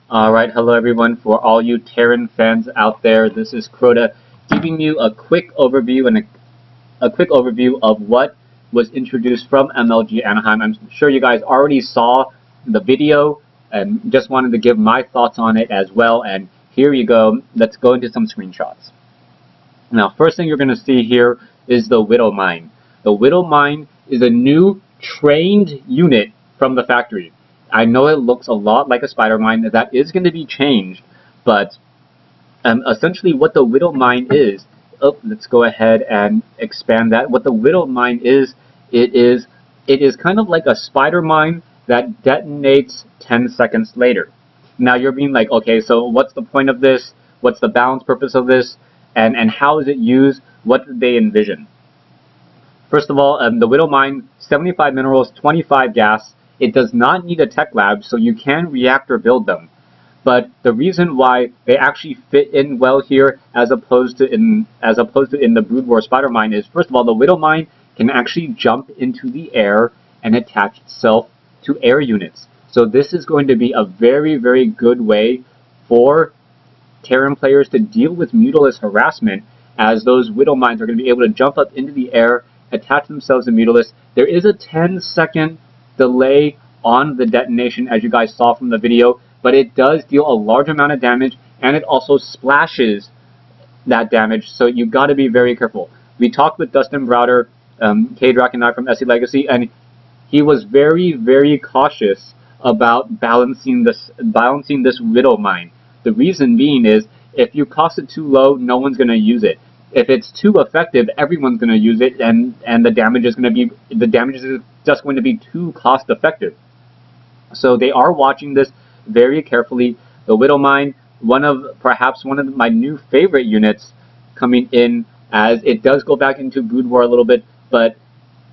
Alright, hello everyone. For all you Terran fans out there, this is Crota giving you a quick overview and a quick overview of what was introduced from MLG Anaheim. I'm sure you guys already saw the video and just wanted to give my thoughts on it as well. And here you go. Let's go into some screenshots. Now, first thing you're going to see here is the Widow Mine. The Widow Mine is a new trained unit from the factory. I know it looks a lot like a spider mine. That is going to be changed, but essentially what the Widow Mine is, let's go ahead and expand that. What the Widow Mine is, it is kind of like a spider mine that detonates 10 seconds later. Now you're being like, okay, so what's the point of this? What's the balance purpose of this? And how is it used? What did they envision? First of all, the Widow Mine, 75 minerals, 25 gas. It does not need a tech lab, so you can reactor build them. But the reason why they actually fit in well here, as opposed to in the Brood War Spider Mine, is first of all, the Widow Mine can actually jump into the air and attach itself to air units. So this is going to be a very, very good way for Terran players to deal with Mutalisk harassment, as those Widow Mines are going to be able to jump up into the air, attach themselves to Mutalisk. There is a 10-second delay on the detonation, as you guys saw from the video, but it does deal a large amount of damage, and it also splashes that damage, so you got to be very careful. We talked with Dustin Browder, K-Drac and I from SE Legacy, and he was very, very cautious about balancing this Widow Mine. The reason being is, if you cost it too low, no one's going to use it. If it's too effective, everyone's going to use it, and the damage is just going to be too cost effective. So they are watching this very carefully. The Widow Mine, perhaps one of my new favorite units coming in, as it does go back into Brood War a little bit, but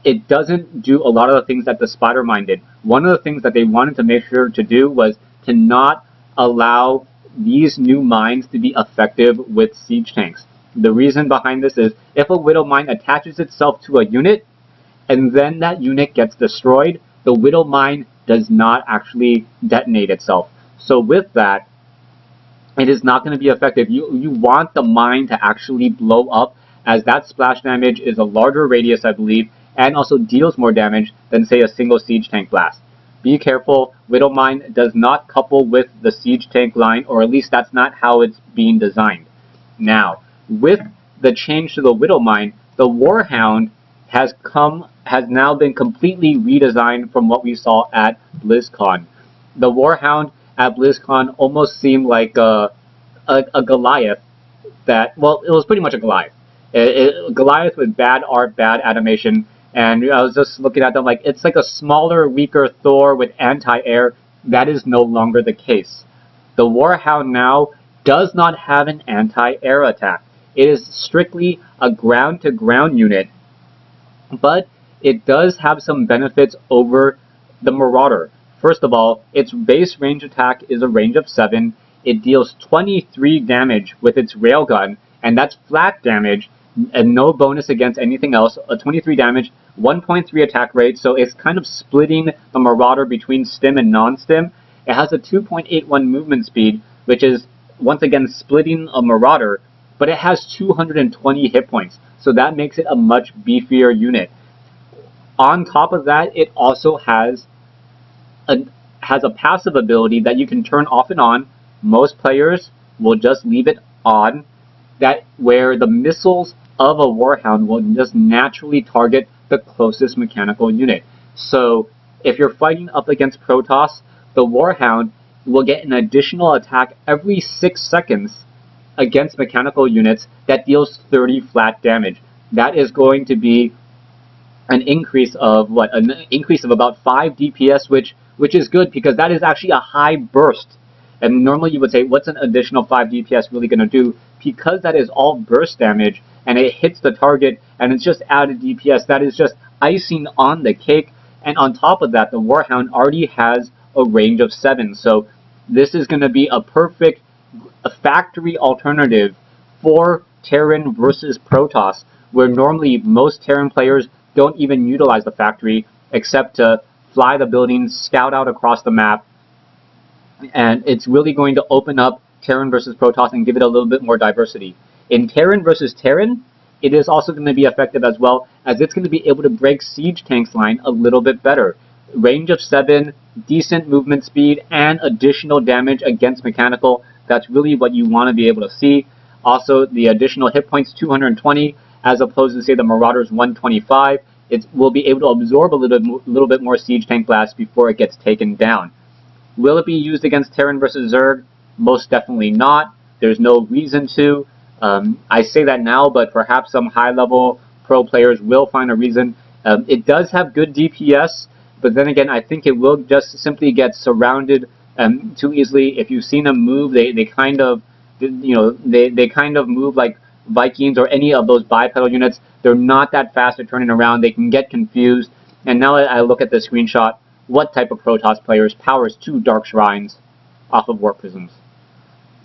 it doesn't do a lot of the things that the Spider Mine did. One of the things that they wanted to make sure to do was to not allow these new mines to be effective with siege tanks. The reason behind this is, if a Widow Mine attaches itself to a unit and then that unit gets destroyed, the Widow Mine does not actually detonate itself. So with that, it is not going to be effective. You want the mine to actually blow up, as that splash damage is a larger radius, I believe, and also deals more damage than, say, a single siege tank blast. Be careful, Widow Mine does not couple with the siege tank line, or at least that's not how it's being designed. Now, with the change to the Widow Mine, the Warhound has now been completely redesigned from what we saw at BlizzCon. The Warhound at BlizzCon almost seemed like a Goliath it was pretty much a Goliath. Goliath with bad art, bad animation, and I was just looking at them like, it's like a smaller, weaker Thor with anti-air. That is no longer the case. The Warhound now does not have an anti-air attack. It is strictly a ground-to-ground unit, but it does have some benefits over the Marauder. First of all, its base range attack is a range of 7. It deals 23 damage with its railgun, and that's flat damage and no bonus against anything else. 23 damage, 1.3 attack rate, so it's kind of splitting the Marauder between stim and non-stim. It has a 2.81 movement speed, which is once again splitting a Marauder, but it has 220 hit points, so that makes it a much beefier unit. On top of that, it also has a passive ability that you can turn off and on. Most players will just leave it on, where the missiles of a Warhound will just naturally target the closest mechanical unit. So if you're fighting up against Protoss, the Warhound will get an additional attack every 6 seconds against mechanical units that deals 30 flat damage. That is going to be an increase of about 5 DPS, which is good, because that is actually a high burst. And normally you would say, what's an additional 5 DPS really going to do? Because that is all burst damage, and it hits the target, and it's just added DPS, that is just icing on the cake. And on top of that, the Warhound already has a range of 7, so this is going to be a perfect factory alternative for Terran versus Protoss, where normally most Terran players don't even utilize the factory except to fly the buildings, scout out across the map, and it's really going to open up Terran versus Protoss and give it a little bit more diversity. In Terran versus Terran, it is also going to be effective as well, as it's going to be able to break Siege Tank's line a little bit better. Range of 7, decent movement speed, and additional damage against mechanical. That's really what you want to be able to see. Also, the additional hit points, 220, as opposed to, say, the Marauder's 125. It will be able to absorb a little bit more Siege Tank blast before it gets taken down. Will it be used against Terran versus Zerg? Most definitely not. There's no reason to. I say that now, but perhaps some high-level pro players will find a reason. It does have good DPS, but then again, I think it will just simply get surrounded too easily. If you've seen them move, they kind of, they kind of move like Vikings or any of those bipedal units. They're not that fast at turning around. They can get confused. And now I look at the screenshot. What type of Protoss players powers 2 Dark Shrines off of Warp Prisms?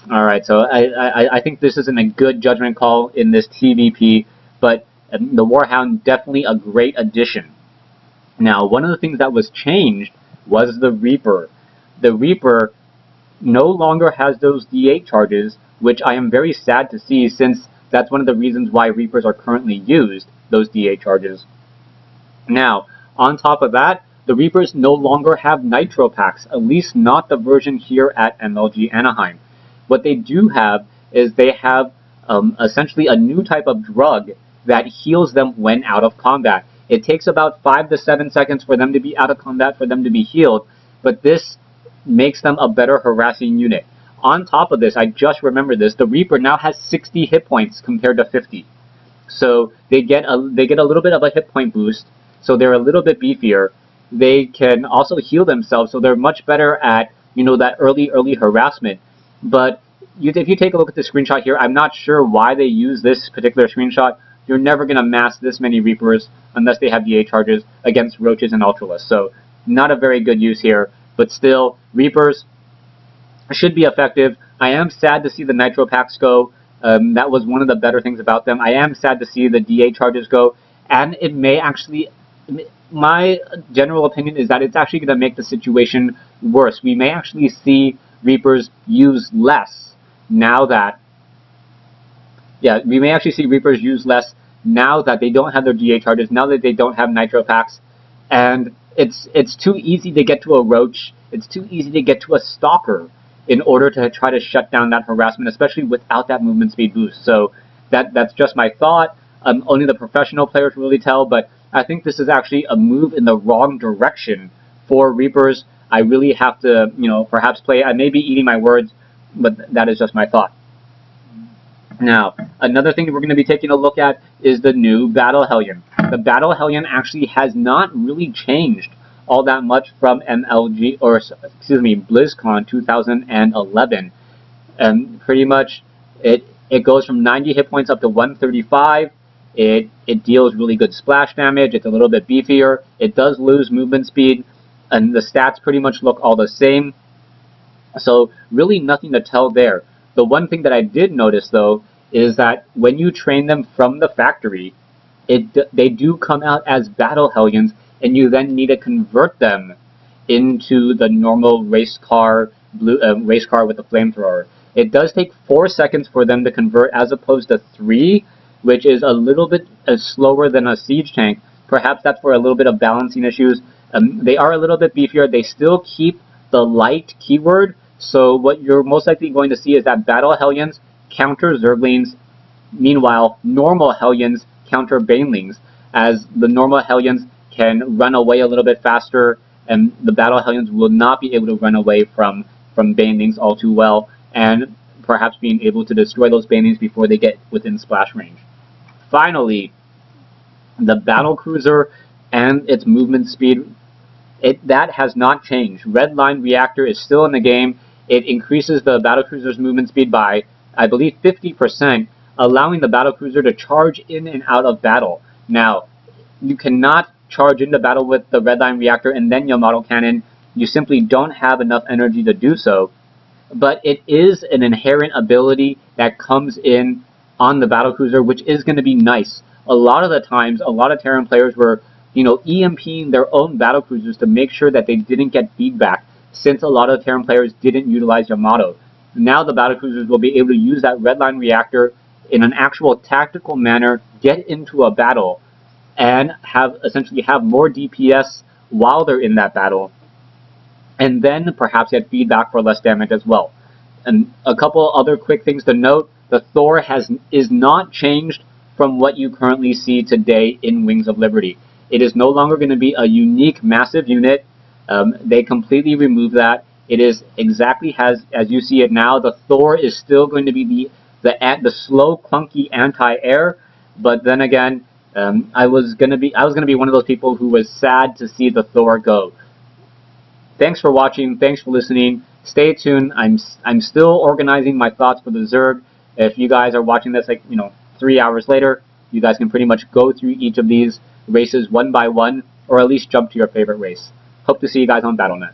Alright, so I think this isn't a good judgment call in this TVP, but the Warhound, definitely a great addition. Now, one of the things that was changed was the Reaper. The Reaper no longer has those D8 charges, which I am very sad to see, since that's one of the reasons why Reapers are currently used, those D8 charges. Now, on top of that, the Reapers no longer have Nitro Packs, at least not the version here at MLG Anaheim. What they do have is they have essentially a new type of drug that heals them when out of combat. It takes about 5 to 7 seconds for them to be out of combat for them to be healed, but this makes them a better harassing unit. On top of this, I just remembered this, the Reaper now has 60 hit points compared to 50. So they get a little bit of a hit point boost, so they're a little bit beefier. They can also heal themselves, so they're much better at, that early harassment. But if you take a look at the screenshot here, I'm not sure why they use this particular screenshot. You're never going to mass this many Reapers unless they have DA charges against Roaches and Ultralists. So not a very good use here, but still, Reapers should be effective. I am sad to see the Nitro Packs go. That was one of the better things about them. I am sad to see the DA charges go, and it may actually, my general opinion is that it's actually going to make the situation worse. We may actually see Reapers use less now that, we may actually see Reapers use less now that they don't have their DA charges, now that they don't have Nitro Packs, and it's too easy to get to a Roach, it's too easy to get to a Stalker in order to try to shut down that harassment, especially without that movement speed boost. So that's just my thought. Only the professional players really tell, but I think this is actually a move in the wrong direction for Reapers. I really have to, perhaps play. I may be eating my words, but that is just my thought. Now, another thing that we're going to be taking a look at is the new Battle Hellion. The Battle Hellion actually has not really changed all that much from MLG, or excuse me, BlizzCon 2011. Pretty much, it goes from 90 hit points up to 135. It deals really good splash damage. It's a little bit beefier. It does lose movement speed, and the stats pretty much look all the same. So really nothing to tell there. The one thing that I did notice though is that when you train them from the factory, they do come out as Battle Hellions, and you then need to convert them into the normal race car with the flamethrower. It does take 4 seconds for them to convert, as opposed to 3, which is a little bit slower than a siege tank. Perhaps that's for a little bit of balancing issues. They are a little bit beefier. They still keep the light keyword, so what you're most likely going to see is that Battle Hellions counter Zerglings. Meanwhile, normal Hellions counter Banelings, as the normal Hellions can run away a little bit faster, and the Battle Hellions will not be able to run away from Banelings all too well, and perhaps being able to destroy those Banelings before they get within splash range. Finally, the Battlecruiser and its movement speed, that has not changed. Red Line Reactor is still in the game. It increases the Battlecruiser's movement speed by, I believe, 50%, allowing the Battlecruiser to charge in and out of battle. Now, you cannot charge into battle with the Red Line Reactor and then your model cannon. You simply don't have enough energy to do so. But it is an inherent ability that comes in on the Battlecruiser, which is going to be nice. A lot of the times, a lot of Terran players were, EMPing their own Battlecruisers to make sure that they didn't get feedback. since a lot of Terran players didn't utilize Yamato. Now the battlecruisers will be able to use that redline reactor in an actual tactical manner, get into a battle, and essentially have more DPS while they're in that battle, and then perhaps get feedback for less damage as well. And a couple other quick things to note: the Thor is not changed from what you currently see today in Wings of Liberty. It is no longer going to be a unique massive unit. They completely removed that. It is exactly as you see it now. The Thor is still going to be the slow, clunky anti-air, but then again, I was gonna be one of those people who was sad to see the Thor go. Thanks for watching. Thanks for listening. Stay tuned. I'm still organizing my thoughts for the Zerg. If you guys are watching this, 3 hours later, you guys can pretty much go through each of these races one by one, or at least jump to your favorite race. Hope to see you guys on Battle.net.